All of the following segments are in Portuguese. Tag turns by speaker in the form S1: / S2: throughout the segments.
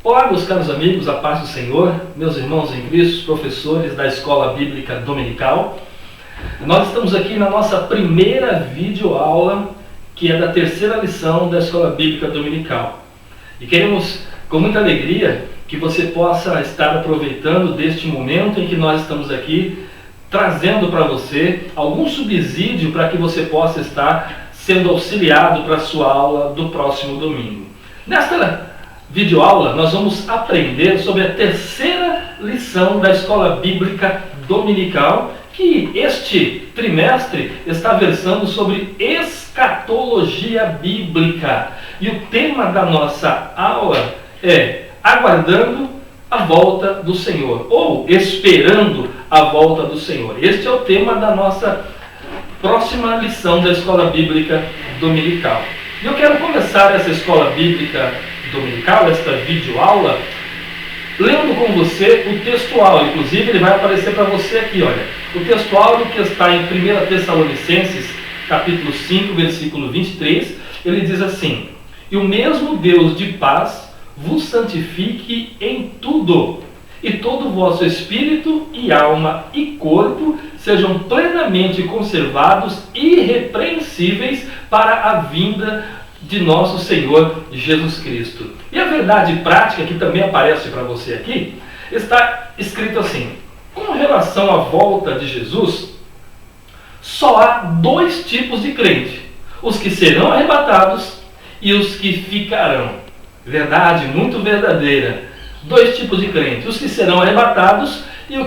S1: Olá, meus caros amigos, a paz do Senhor, meus irmãos em Cristo, professores da Escola Bíblica Dominical. Nós estamos aqui na nossa primeira videoaula, que é da terceira lição da Escola Bíblica Dominical. E queremos, com muita alegria, que você possa estar aproveitando deste momento em que nós estamos aqui, trazendo para você algum subsídio para que você possa estar sendo auxiliado para a sua aula do próximo domingo. Nesta videoaula, nós vamos aprender sobre a terceira lição da Escola Bíblica Dominical, que este trimestre está versando sobre escatologia bíblica. E o tema da nossa aula é aguardando a volta do Senhor, ou esperando a volta do Senhor. Este é o tema da nossa próxima lição da Escola Bíblica Dominical. E eu quero começar essa Escola Bíblica Dominical, esta videoaula, lendo com você o textual. Inclusive ele vai aparecer para você aqui, olha. O textual que está em 1 Tessalonicenses, capítulo 5, versículo 23, ele diz assim: "E o mesmo Deus de paz vos santifique em tudo, e todo o vosso espírito e alma e corpo sejam plenamente conservados irrepreensíveis para a vinda de nosso Senhor Jesus Cristo." E a verdade prática, que também aparece para você aqui, está escrito assim: com relação à volta de Jesus, só há dois tipos de crente: os que serão arrebatados e os que ficarão. Verdade muito verdadeira. Dois tipos de crentes: os que serão arrebatados e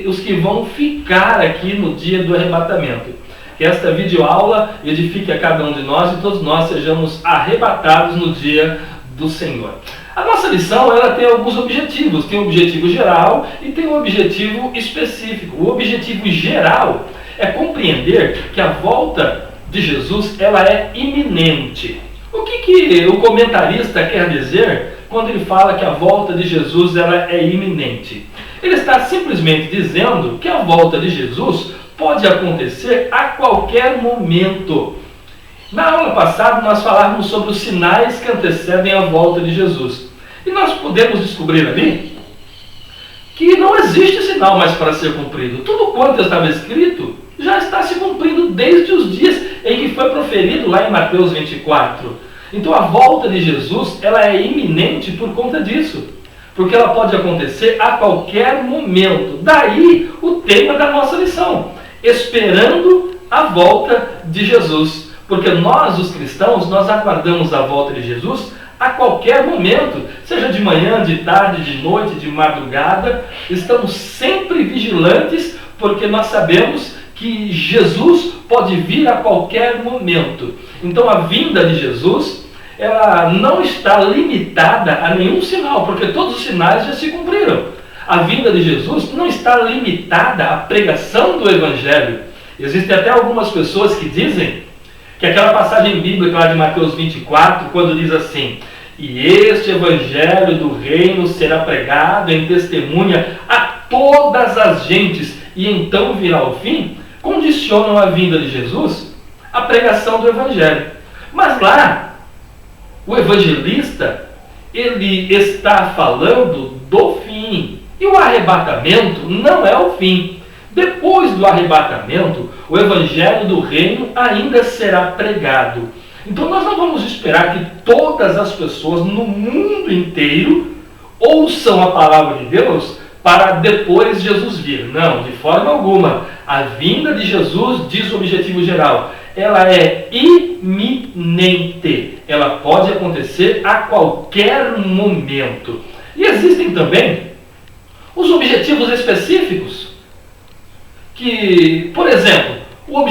S1: os que vão ficar aqui no dia do arrebatamento. Que esta videoaula edifique a cada um de nós e todos nós sejamos arrebatados no dia do Senhor. A nossa lição, ela tem alguns objetivos. Tem um objetivo geral e tem um objetivo específico. O objetivo geral é compreender que a volta de Jesus, ela é iminente. O que o comentarista quer dizer quando ele fala que a volta de Jesus, ela é iminente? Ele está simplesmente dizendo que a volta de Jesus pode acontecer a qualquer momento. Na aula passada nós falávamos sobre os sinais que antecedem a volta de Jesus. E nós podemos descobrir ali que não existe sinal mais para ser cumprido. Tudo quanto estava escrito já está se cumprindo desde os dias em que foi proferido lá em Mateus 24. Então a volta de Jesus, ela é iminente por conta disso, porque ela pode acontecer a qualquer momento. Daí o tema da nossa lição: esperando a volta de Jesus. Porque nós, os cristãos, nós aguardamos a volta de Jesus a qualquer momento, seja de manhã, de tarde, de noite, de madrugada. Estamos sempre vigilantes, porque nós sabemos que Jesus pode vir a qualquer momento. Então a vinda de Jesus, ela não está limitada a nenhum sinal, porque todos os sinais já se cumpriram. A vinda de Jesus não está limitada à pregação do Evangelho. Existem até algumas pessoas que dizem que aquela passagem bíblica lá de Mateus 24, quando diz assim: "E este Evangelho do reino será pregado em testemunha a todas as gentes, e então virá o fim", condicionam a vinda de Jesus à pregação do Evangelho. Mas lá, o evangelista, ele está falando do fim. E o arrebatamento não é o fim. Depois do arrebatamento, o Evangelho do Reino ainda será pregado. Então nós não vamos esperar que todas as pessoas no mundo inteiro ouçam a palavra de Deus para depois Jesus vir. Não, de forma alguma. A vinda de Jesus, diz o objetivo geral, ela é iminente. Ela pode acontecer a qualquer momento. E existem também os objetivos específicos, que, por exemplo, um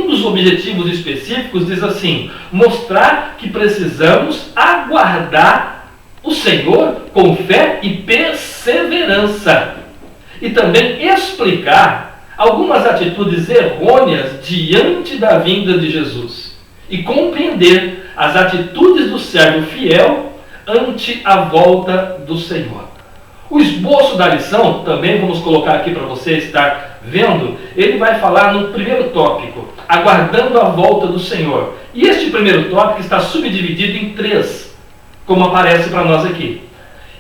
S1: dos objetivos específicos diz assim: mostrar que precisamos aguardar o Senhor com fé e perseverança. E também explicar algumas atitudes errôneas diante da vinda de Jesus. E compreender as atitudes do servo fiel ante a volta do Senhor. O esboço da lição, também vamos colocar aqui para você estar vendo, ele vai falar no primeiro tópico, aguardando a volta do Senhor. E este primeiro tópico está subdividido em 3, como aparece para nós aqui.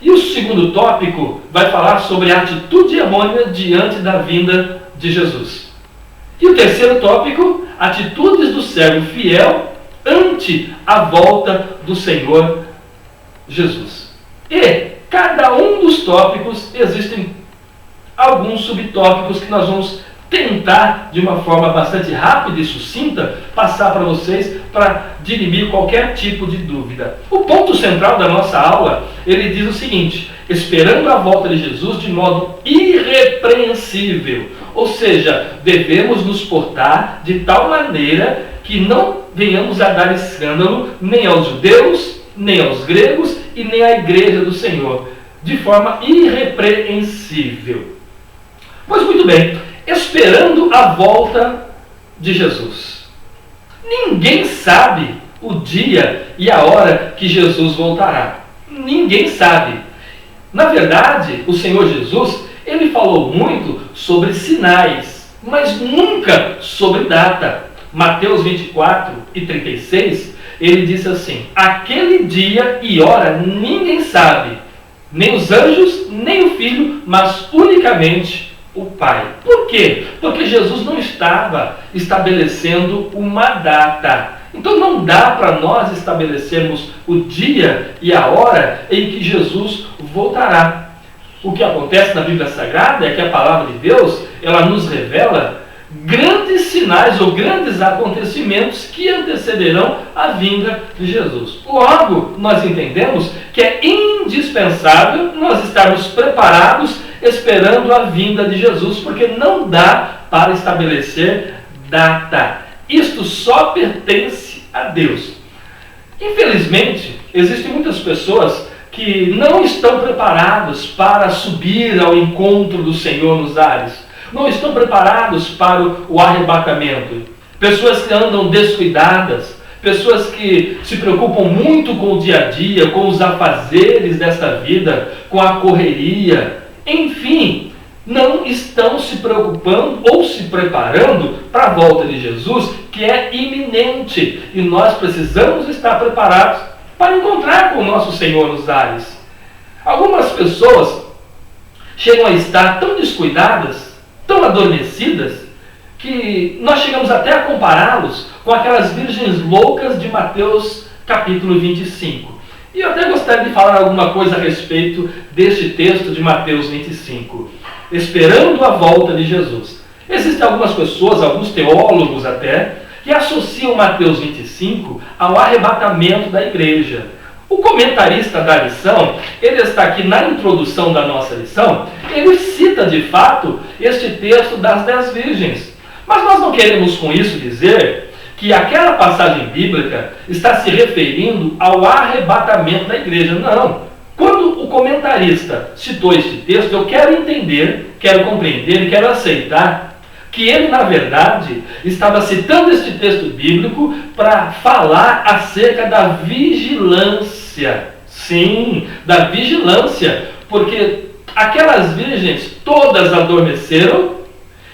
S1: E o segundo tópico vai falar sobre a atitude errônea diante da vinda de Jesus. E o terceiro tópico, atitudes do servo fiel ante a volta do Senhor Jesus. E cada um dos tópicos existem alguns subtópicos que nós vamos tentar, de uma forma bastante rápida e sucinta, passar para vocês para dirimir qualquer tipo de dúvida. O ponto central da nossa aula, ele diz o seguinte: esperando a volta de Jesus de modo irrepreensível. Ou seja, devemos nos portar de tal maneira que não venhamos a dar escândalo nem aos judeus, nem aos gregos e nem à igreja do Senhor, de forma irrepreensível. Pois muito bem, esperando a volta de Jesus. Ninguém sabe o dia e a hora que Jesus voltará. Ninguém sabe. Na verdade, o Senhor Jesus, ele falou muito sobre sinais, mas nunca sobre data. Mateus 24 e 36, ele disse assim: aquele dia e hora ninguém sabe, nem os anjos, nem o Filho, mas unicamente o Pai. Por quê? Porque Jesus não estava estabelecendo uma data. Então não dá para nós estabelecermos o dia e a hora em que Jesus voltará. O que acontece na Bíblia Sagrada é que a palavra de Deus, ela nos revela grandes sinais ou grandes acontecimentos que antecederão a vinda de Jesus. Logo, nós entendemos que é indispensável nós estarmos preparados esperando a vinda de Jesus, porque não dá para estabelecer data. Isto só pertence a Deus. Infelizmente, existem muitas pessoas que não estão preparados para subir ao encontro do Senhor nos ares. Não estão preparados para o arrebatamento. Pessoas que andam descuidadas, pessoas que se preocupam muito com o dia a dia, com os afazeres desta vida, com a correria. Enfim, não estão se preocupando ou se preparando para a volta de Jesus, que é iminente. E nós precisamos estar preparados para encontrar com o nosso Senhor nos ares. Algumas pessoas chegam a estar tão descuidadas, tão adormecidas, que nós chegamos até a compará-los com aquelas virgens loucas de Mateus capítulo 25. E eu até gostaria de falar alguma coisa a respeito deste texto de Mateus 25. Esperando a volta de Jesus. Existem algumas pessoas, alguns teólogos até, que associam Mateus 25 ao arrebatamento da igreja. O comentarista da lição, ele está aqui na introdução da nossa lição, ele cita de fato este texto das 10 virgens. Mas nós não queremos com isso dizer que aquela passagem bíblica está se referindo ao arrebatamento da igreja. Não. Quando o comentarista citou este texto, eu quero entender, quero compreender e quero aceitar que ele, na verdade, estava citando este texto bíblico para falar acerca da vigilância. Sim, da vigilância, porque aquelas virgens todas adormeceram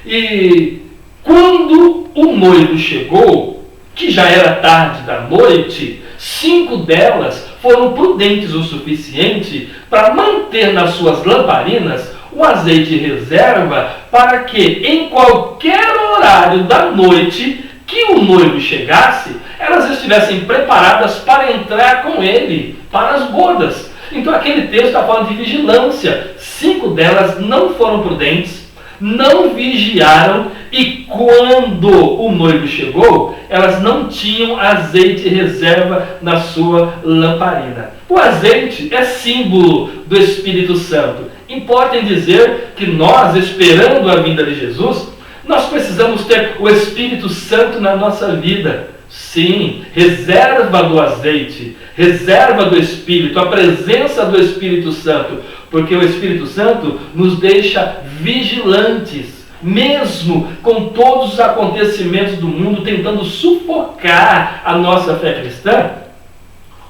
S1: e quando o noivo chegou, que já era tarde da noite, 5 delas foram prudentes o suficiente para manter nas suas lamparinas o azeite em reserva para que em qualquer horário da noite que o noivo chegasse, elas estivessem preparadas para entrar com ele para as bodas. Então aquele texto está falando de vigilância. 5 delas não foram prudentes, não vigiaram e quando o noivo chegou, elas não tinham azeite em reserva na sua lamparina. O azeite é símbolo do Espírito Santo. Importa em dizer que nós, esperando a vinda de Jesus, nós precisamos ter o Espírito Santo na nossa vida. Sim, reserva do azeite, reserva do Espírito, a presença do Espírito Santo, porque o Espírito Santo nos deixa vigilantes, mesmo com todos os acontecimentos do mundo tentando sufocar a nossa fé cristã.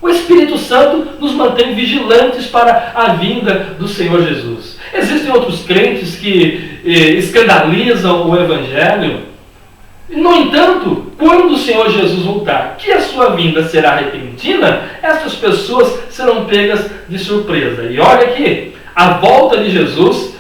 S1: O Espírito Santo nos mantém vigilantes para a vinda do Senhor Jesus. Existem outros crentes que escandalizam o Evangelho. No entanto, quando o Senhor Jesus voltar, que a sua vinda será repentina, essas pessoas serão pegas de surpresa. E olha aqui, a volta de Jesus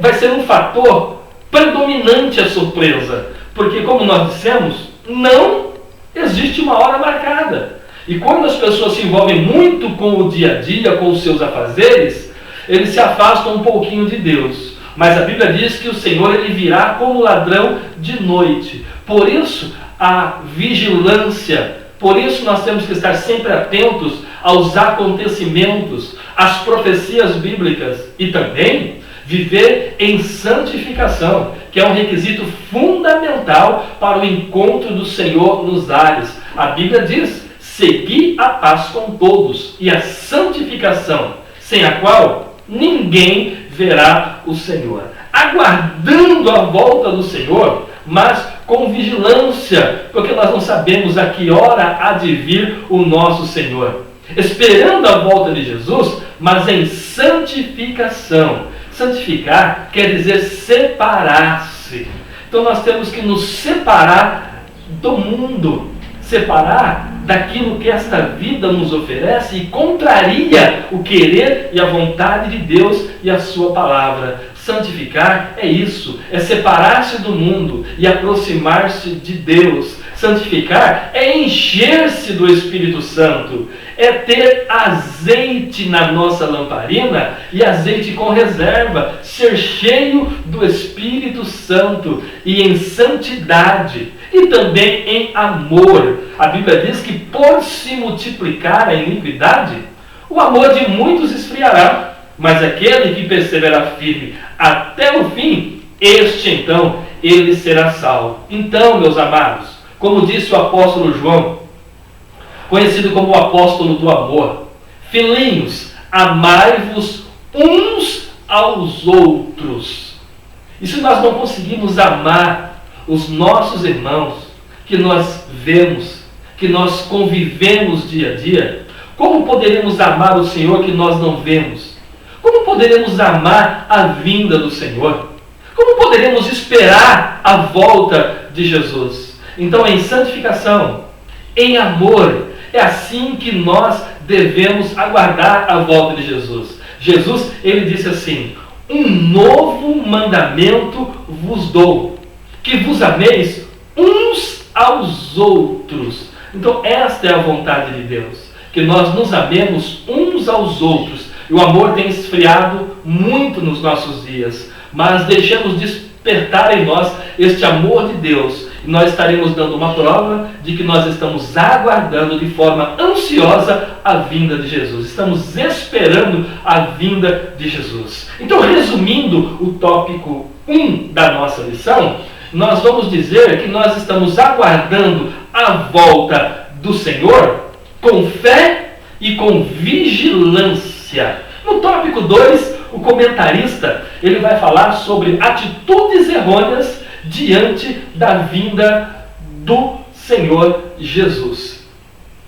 S1: vai ser um fator predominante a surpresa, porque, como nós dissemos, não existe uma hora marcada. E quando as pessoas se envolvem muito com o dia a dia, com os seus afazeres, eles se afastam um pouquinho de Deus. Mas a Bíblia diz que o Senhor ele virá como ladrão de noite. Por isso, a vigilância, por isso nós temos que estar sempre atentos aos acontecimentos, às profecias bíblicas e também viver em santificação, que é um requisito fundamental para o encontro do Senhor nos ares. A Bíblia diz: segui a paz com todos e a santificação, sem a qual ninguém verá o Senhor. Aguardando a volta do Senhor, mas com vigilância, porque nós não sabemos a que hora há de vir o nosso Senhor. Esperando a volta de Jesus, mas em santificação. Santificar quer dizer separar-se. Então nós temos que nos separar do mundo, separar daquilo que esta vida nos oferece e contraria o querer e a vontade de Deus e a sua palavra. Santificar é isso, é separar-se do mundo e aproximar-se de Deus. Santificar é encher-se do Espírito Santo, é ter azeite na nossa lamparina e azeite com reserva, ser cheio do Espírito Santo e em santidade e também em amor. A Bíblia diz que por se multiplicar a iniquidade, o amor de muitos esfriará, mas aquele que perseverar firme até o fim, este então, ele será salvo. Então, meus amados, como disse o apóstolo João, conhecido como o apóstolo do amor, filhinhos, amai-vos uns aos outros. E se nós não conseguimos amar os nossos irmãos, que nós vemos, que nós convivemos dia a dia, como poderemos amar o Senhor que nós não vemos? Como poderemos amar a vinda do Senhor? Como poderemos esperar a volta de Jesus? Então, em santificação, em amor, é assim que nós devemos aguardar a volta de Jesus. Jesus, ele disse assim: um novo mandamento vos dou, que vos ameis uns aos outros. Então, esta é a vontade de Deus, que nós nos amemos uns aos outros. E o amor tem esfriado muito nos nossos dias, mas deixemos despertar em nós este amor de Deus, e nós estaremos dando uma prova de que nós estamos aguardando de forma ansiosa a vinda de Jesus. Estamos esperando a vinda de Jesus. Então, resumindo o tópico 1 da nossa lição, nós vamos dizer que nós estamos aguardando a volta do Senhor com fé e com vigilância. No tópico 2, o comentarista ele vai falar sobre atitudes errôneas diante da vinda do Senhor Jesus.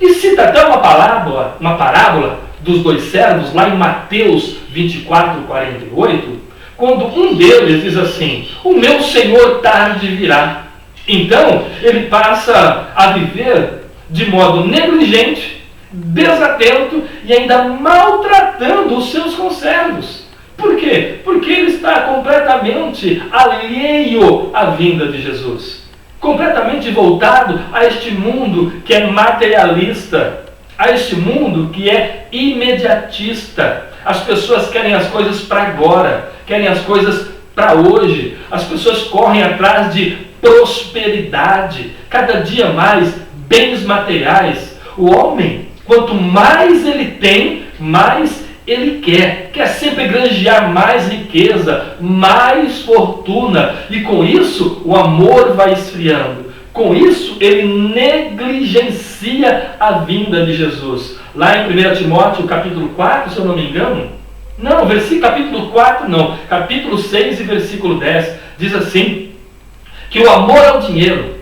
S1: E cita até uma parábola dos dois servos, lá em Mateus 24, 48, quando um deles diz assim: o meu Senhor tarde virá. Então, ele passa a viver de modo negligente, desatento e ainda maltratando os seus conservos. Por quê? Porque ele está completamente alheio à vinda de Jesus. Completamente voltado a este mundo que é materialista, a este mundo que é imediatista. As pessoas querem as coisas para agora, querem as coisas para hoje. As pessoas correm atrás de prosperidade, cada dia mais bens materiais. O homem, quanto mais ele tem, mais ele quer sempre granjear mais riqueza, mais fortuna, e com isso o amor vai esfriando. Com isso ele negligencia a vinda de Jesus. Lá em 1 Timóteo capítulo 4, se eu não me engano, não, capítulo 4 não, capítulo 6 e versículo 10, diz assim, que o amor ao dinheiro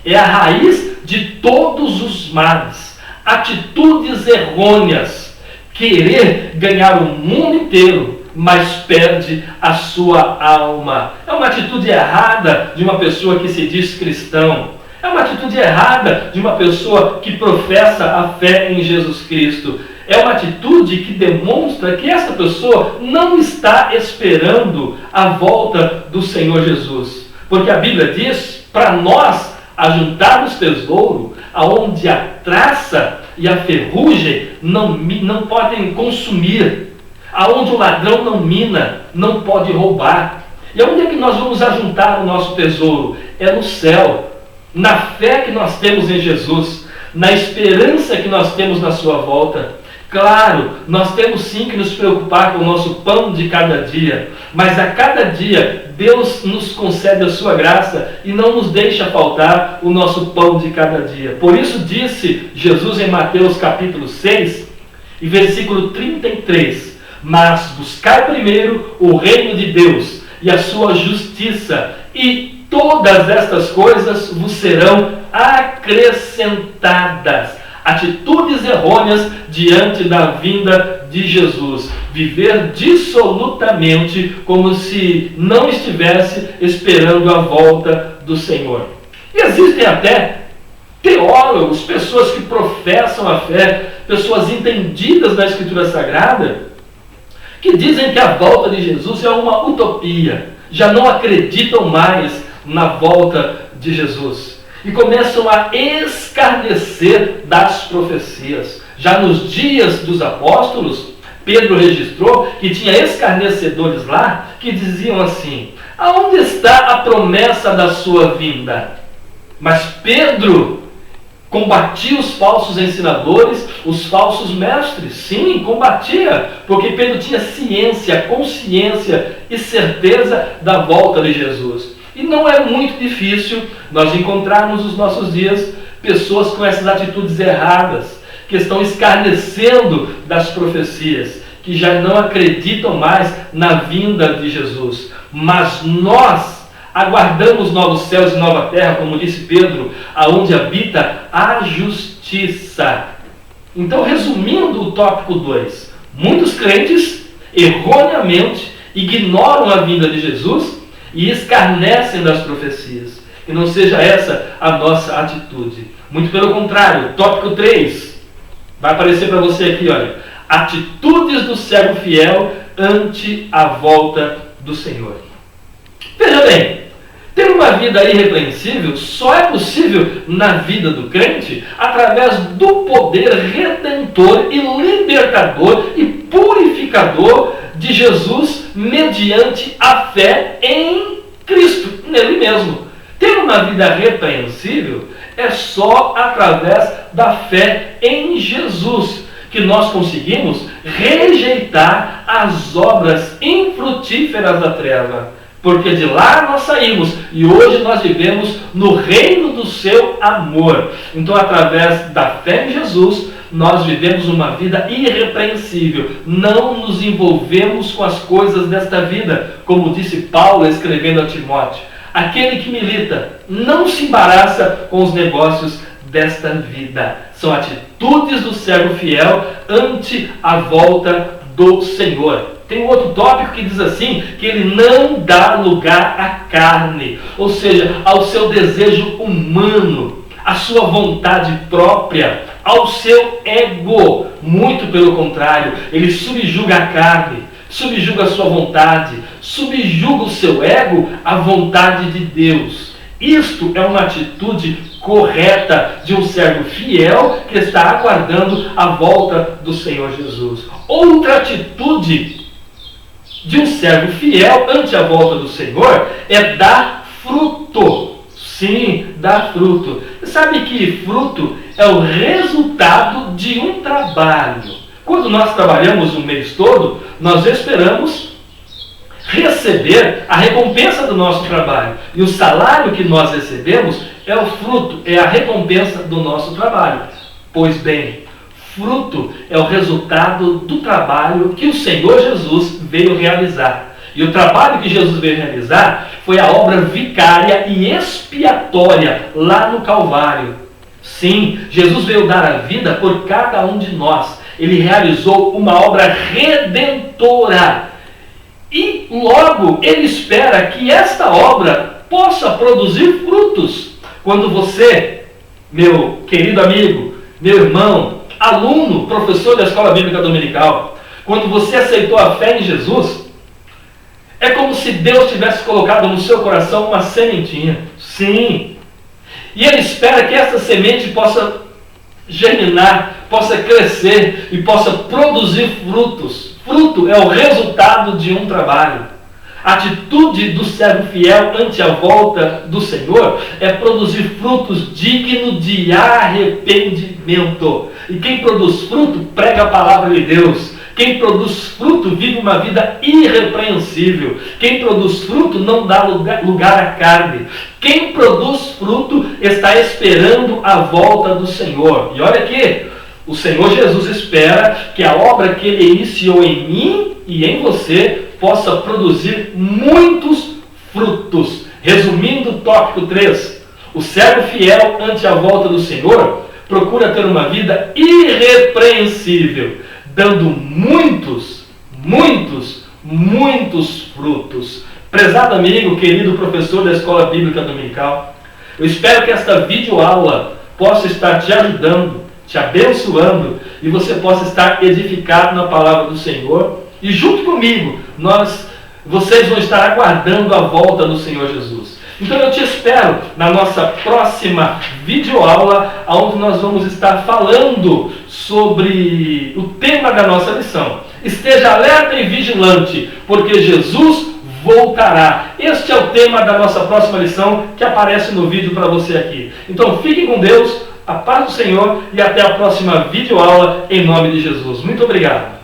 S1: é a raiz de todos os males, atitudes errôneas, querer ganhar o mundo inteiro, mas perde a sua alma. É uma atitude errada de uma pessoa que se diz cristão. É uma atitude errada de uma pessoa que professa a fé em Jesus Cristo. É uma atitude que demonstra que essa pessoa não está esperando a volta do Senhor Jesus. Porque a Bíblia diz para nós ajuntarmos tesouro aonde a traça e a ferrugem não podem consumir, aonde o ladrão não mina, não pode roubar. E onde é que nós vamos ajuntar o nosso tesouro? É no céu, na fé que nós temos em Jesus, na esperança que nós temos na sua volta. Claro, nós temos sim que nos preocupar com o nosso pão de cada dia, mas a cada dia Deus nos concede a sua graça e não nos deixa faltar o nosso pão de cada dia. Por isso disse Jesus em Mateus capítulo 6 e versículo 33, mas buscar primeiro o reino de Deus e a sua justiça, e todas estas coisas vos serão acrescentadas. Atitudes errôneas diante da vinda de Jesus. Viver dissolutamente como se não estivesse esperando a volta do Senhor. E existem até teólogos, pessoas que professam a fé, pessoas entendidas da Escritura Sagrada, que dizem que a volta de Jesus é uma utopia. Já não acreditam mais na volta de Jesus. E começam a escarnecer das profecias. Já nos dias dos apóstolos, Pedro registrou que tinha escarnecedores lá que diziam assim: aonde está a promessa da sua vinda? Mas Pedro combatia os falsos ensinadores, os falsos mestres. Sim, combatia, porque Pedro tinha ciência, consciência e certeza da volta de Jesus. E não é muito difícil nós encontrarmos nos nossos dias pessoas com essas atitudes erradas, que estão escarnecendo das profecias, que já não acreditam mais na vinda de Jesus. Mas nós aguardamos novos céus e nova terra, como disse Pedro, aonde habita a justiça. Então, resumindo o tópico 2, muitos crentes erroneamente ignoram a vinda de Jesus e escarnecem das profecias. Que não seja essa a nossa atitude. Muito pelo contrário, tópico 3. Vai aparecer para você aqui, olha. Atitudes do servo fiel ante a volta do Senhor. Veja bem, ter uma vida irrepreensível só é possível na vida do crente através do poder redentor e libertador e purificador de Jesus mediante a fé em Cristo, nele mesmo. Ter uma vida repreensível é só através da fé em Jesus que nós conseguimos rejeitar as obras infrutíferas da treva. Porque de lá nós saímos e hoje nós vivemos no reino do seu amor. Então, através da fé em Jesus, nós vivemos uma vida irrepreensível. Não nos envolvemos com as coisas desta vida, como disse Paulo escrevendo a Timóteo. Aquele que milita não se embaraça com os negócios desta vida. São atitudes do servo fiel ante a volta do Senhor. Tem um outro tópico que diz assim, que ele não dá lugar à carne, ou seja, ao seu desejo humano, à sua vontade própria, ao seu ego. Muito pelo contrário, ele subjuga a carne, subjuga a sua vontade, subjuga o seu ego à vontade de Deus. Isto é uma atitude correta de um servo fiel que está aguardando a volta do Senhor Jesus. Outra atitude de um servo fiel ante a volta do Senhor é dar fruto. Sim, dar fruto. Sabe que fruto é o resultado de um trabalho. Quando nós trabalhamos o mês todo, nós esperamos receber a recompensa do nosso trabalho. E o salário que nós recebemos é o fruto, é a recompensa do nosso trabalho. Pois bem, fruto é o resultado do trabalho que o Senhor Jesus veio realizar. E o trabalho que Jesus veio realizar foi a obra vicária e expiatória lá no Calvário. Sim, Jesus veio dar a vida por cada um de nós. Ele realizou uma obra redentora. E logo ele espera que esta obra possa produzir frutos. Quando você, meu querido amigo, meu irmão, aluno, professor da Escola Bíblica Dominical, quando você aceitou a fé em Jesus, é como se Deus tivesse colocado no seu coração uma sementinha. Sim. E Ele espera que essa semente possa germinar, possa crescer e possa produzir frutos. Fruto é o resultado de um trabalho. A atitude do servo fiel ante a volta do Senhor é produzir frutos dignos de arrependimento. E quem produz fruto prega a palavra de Deus. Quem produz fruto vive uma vida irrepreensível. Quem produz fruto não dá lugar à carne. Quem produz fruto está esperando a volta do Senhor. E olha aqui, o Senhor Jesus espera que a obra que Ele iniciou em mim e em você possa produzir muitos frutos. Resumindo o tópico 3, o servo fiel ante a volta do Senhor procura ter uma vida irrepreensível, dando muitos frutos. Prezado amigo, querido professor da Escola Bíblica Dominical, eu espero que esta videoaula possa estar te ajudando, te abençoando, e você possa estar edificado na palavra do Senhor. E junto comigo, vocês vão estar aguardando a volta do Senhor Jesus. Então eu te espero na nossa próxima videoaula, onde nós vamos estar falando sobre o tema da nossa lição. Esteja alerta e vigilante, porque Jesus voltará. Este é o tema da nossa próxima lição, que aparece no vídeo para você aqui. Então fiquem com Deus, a paz do Senhor, e até a próxima videoaula, em nome de Jesus. Muito obrigado.